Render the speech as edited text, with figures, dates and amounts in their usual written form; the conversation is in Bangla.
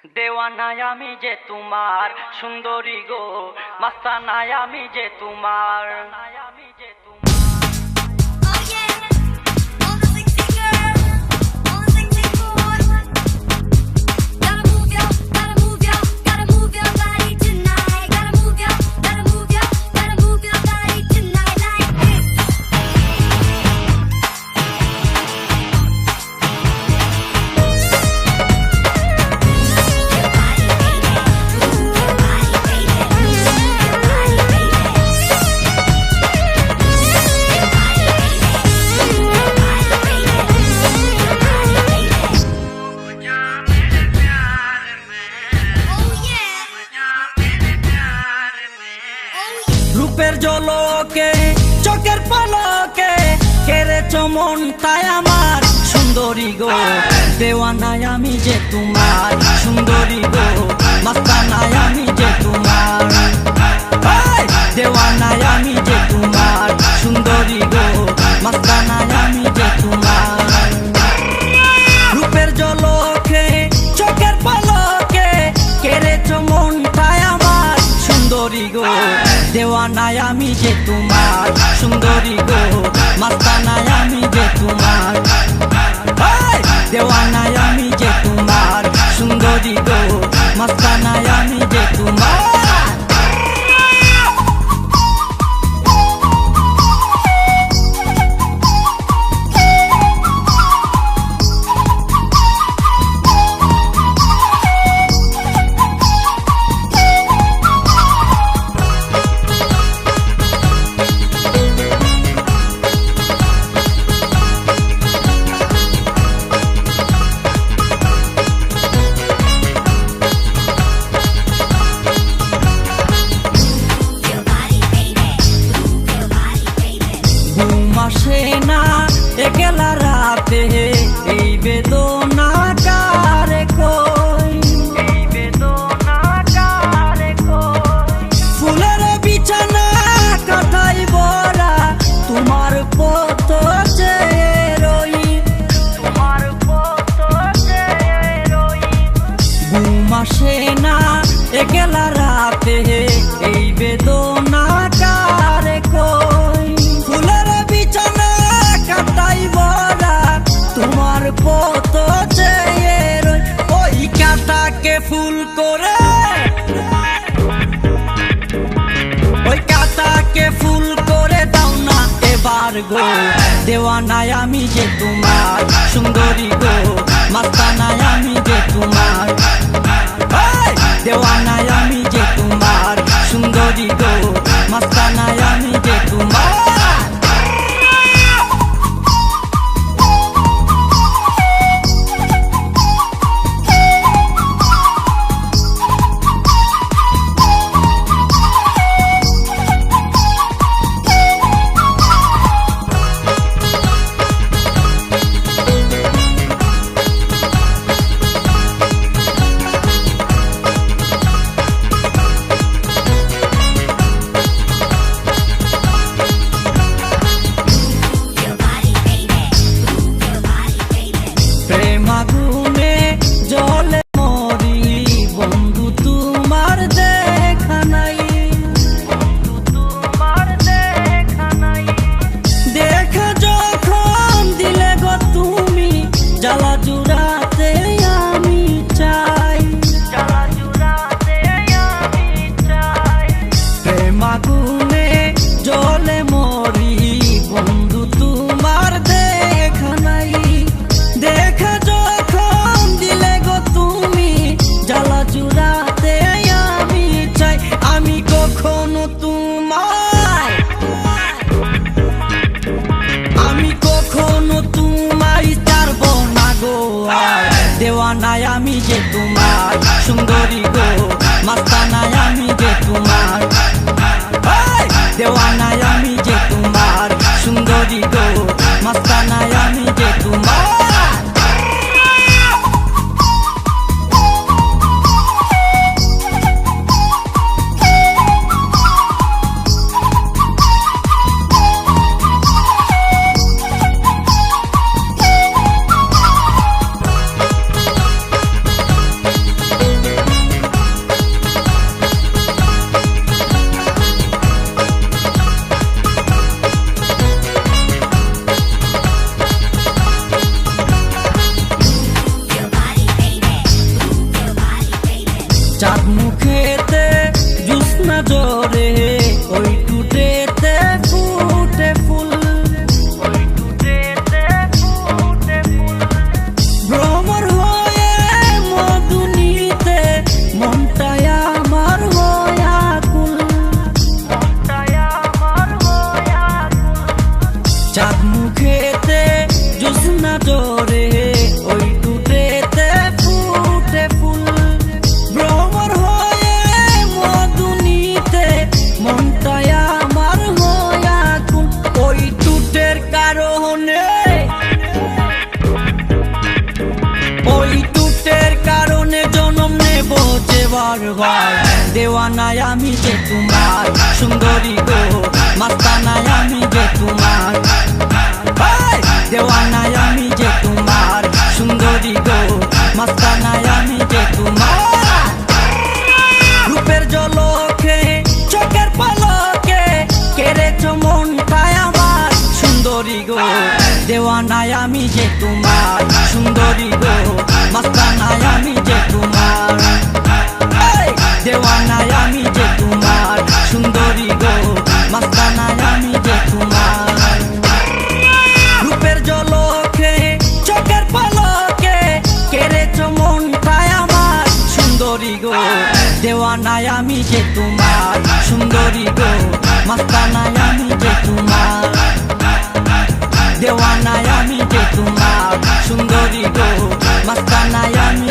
দেওয়ানায় আমি যে তোমার সুন্দরী গো, মাস্তানায় আমি যে তোমার। রূপের জলকে চোখের পলকে কেড়েছ মনটাই আমার সুন্দরী গো, দেওয়ানায় আমি যে তোমার সুন্দরী গো, মাস্তানায় আমি যে তোমার। দেওয়ানায় আমি যে তোমার সুন্দরী গো, মাস্তানায় আমি যে তোমার। রূপের জলকে চোখের পলকে কেড়েছ মনটাই আমার সুন্দরী গো, দেওয়ানায় আমি যে তোমার সুন্দরী গো, মাস্তানায় আমি যে তোমার। দেওয়ানায় আমি যে তোমার সুন্দরী গো, মাস্তানায় আমি যে তোমার। আসে না একলা রাতে এই বেদনা কারে কই, এই বেদনা কারে কই। ফুলের বিছানা কাটাই বরা তোমার পথ চেয়ে রই, তোমার পথ চেয়ে রই। ঘুম আসে না একলা রাতে এই বেদনা কারে কই। ফুলের বিছানা কাটাই বরা তোমার পথ চেয়ে রই। ওই কাটাকে ফুল করে, ওই কাটাকে ফুল করে দাও না এবার গো, দেওয়ানায় আমি যে তোমার সুন্দরী গো, মাস্তানায় আমি যে তোমার। দেওয়ানায় আমি যে তোমার সুন্দরী গো, মাস্তানায় আমি যে তোমার। চাঁদ মুখেতে জ্যোৎস্না জোরে ওই টুটেতে ফুটে ফুল, ভ্রমর হয়ে মধু নিতে মনটাই আমার হয়া কুল। চাঁদ মুখেতে জ্যোৎস্না জোরে ওই টুটেতে ফুটে ফুল, ভ্রমর হয়ে মধু নিতে মনটাই আমার হয়া কুল। ওই টুটের কারণে, ওই টুটের কারণে জন্ম নেব যে বারবার। দেওয়ানায় আমি যে তোমার সুন্দরী গো, মাস্তানায় আমি যে তোমার, দেওয়ানায় আমি যে তোমার সুন্দরী গো, মাস্তানায় আমি যে তোমার। রূপের জলকে চোখের পলকে কেড়েছ মনটায় আমার সুন্দরী গো, দেওয়ানায় আমি যে তোমার সুন্দরী গো, মাস্তানায় আমি যে তোমার, দেওয়ানায় আমি যে তোমার সুন্দরী গো, মাস্তানায় আমি যে তোমার। রূপের জলকে চোখের পলকে কেড়েছ মনটায় আমার সুন্দরী গো, দেওয়ানায় আমি যে তোমার সুন্দরী গো, মাস্তানায় আমি যে তোমার, দেওয়ানায় আমি যে তোমার সুন্দরী গো, মাস্তানায় আমি